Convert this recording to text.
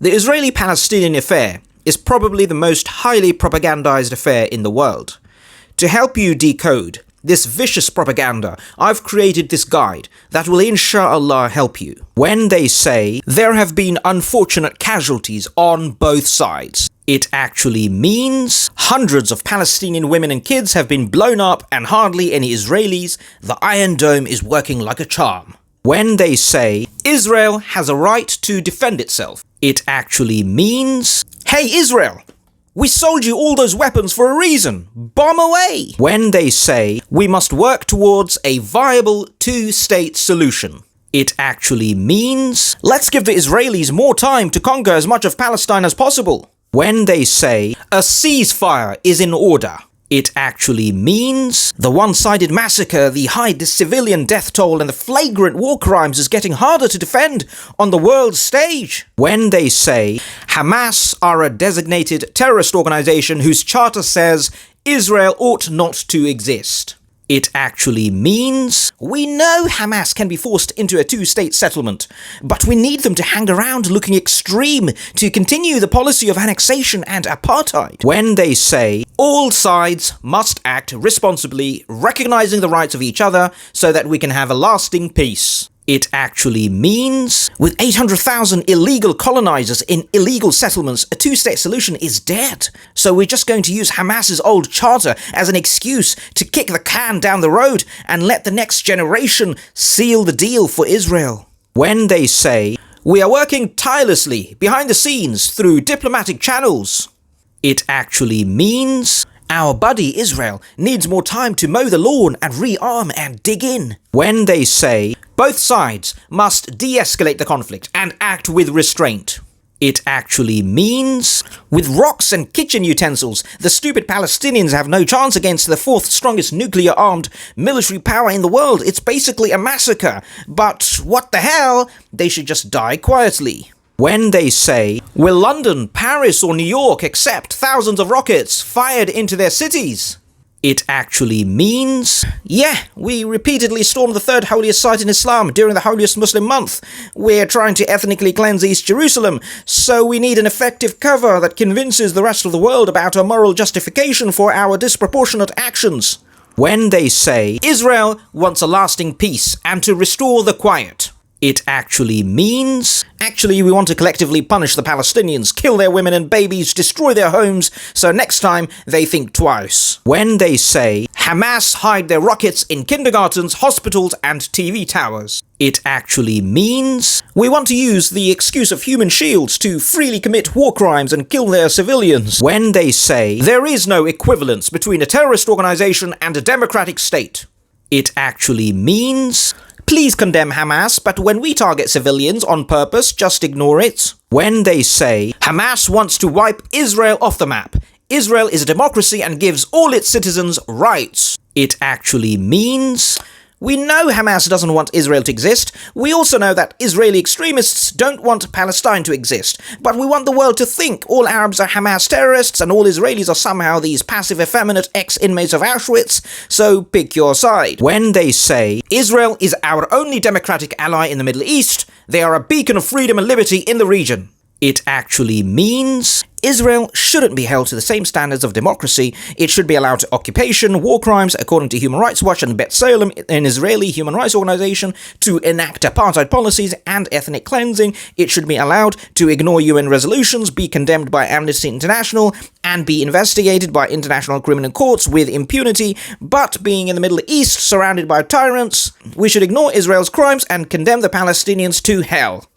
The Israeli-Palestinian affair is probably the most highly propagandized affair in the world. To help you decode this vicious propaganda, I've created this guide that will inshallah help you. When they say there have been unfortunate casualties on both sides, it actually means hundreds of Palestinian women and kids have been blown up and hardly any Israelis. The Iron Dome is working like a charm. When they say Israel has a right to defend itself, it actually means, hey Israel, we sold you all those weapons for a reason. Bomb away! When they say we must work towards a viable two-state solution, it actually means let's give the Israelis more time to conquer as much of Palestine as possible. When they say a ceasefire is in order, it actually means the one-sided massacre, the high civilian death toll, and the flagrant war crimes is getting harder to defend on the world stage. When they say Hamas are a designated terrorist organization whose charter says Israel ought not to exist, it actually means we know Hamas can be forced into a two-state settlement, but we need them to hang around looking extreme to continue the policy of annexation and apartheid. When they say all sides must act responsibly, recognizing the rights of each other so that we can have a lasting peace, it actually means with 800,000 illegal colonizers in illegal settlements, a two-state solution is dead. So we're just going to use Hamas's old charter as an excuse to kick the can down the road and let the next generation seal the deal for Israel. When they say we are working tirelessly behind the scenes through diplomatic channels, it actually means our buddy Israel needs more time to mow the lawn and rearm and dig in. When they say both sides must de-escalate the conflict and act with restraint, it actually means with rocks and kitchen utensils, the stupid Palestinians have no chance against the fourth strongest nuclear-armed military power in the world. It's basically a massacre. But what the hell? They should just die quietly. When they say, will London, Paris or New York accept thousands of rockets fired into their cities, it actually means, yeah, we repeatedly stormed the third holiest site in Islam during the holiest Muslim month. We're trying to ethnically cleanse East Jerusalem, so we need an effective cover that convinces the rest of the world about our moral justification for our disproportionate actions. When they say, Israel wants a lasting peace and to restore the quiet, it actually means, actually we want to collectively punish the Palestinians, kill their women and babies, destroy their homes, so next time they think twice. When they say Hamas hide their rockets in kindergartens, hospitals and TV towers, it actually means we want to use the excuse of human shields to freely commit war crimes and kill their civilians. When they say there is no equivalence between a terrorist organization and a democratic state, it actually means please condemn Hamas, but when we target civilians on purpose, just ignore it. When they say Hamas wants to wipe Israel off the map, Israel is a democracy and gives all its citizens rights, it actually means we know Hamas doesn't want Israel to exist. We also know that Israeli extremists don't want Palestine to exist. But we want the world to think all Arabs are Hamas terrorists and all Israelis are somehow these passive, effeminate ex-inmates of Auschwitz. So pick your side. When they say Israel is our only democratic ally in the Middle East, they are a beacon of freedom and liberty in the region, it actually means Israel shouldn't be held to the same standards of democracy. It should be allowed to occupation, war crimes, according to Human Rights Watch and B'Tselem, an Israeli human rights organization, to enact apartheid policies and ethnic cleansing. It should be allowed to ignore UN resolutions, be condemned by Amnesty International, and be investigated by international criminal courts with impunity. But being in the Middle East, surrounded by tyrants, we should ignore Israel's crimes and condemn the Palestinians to hell.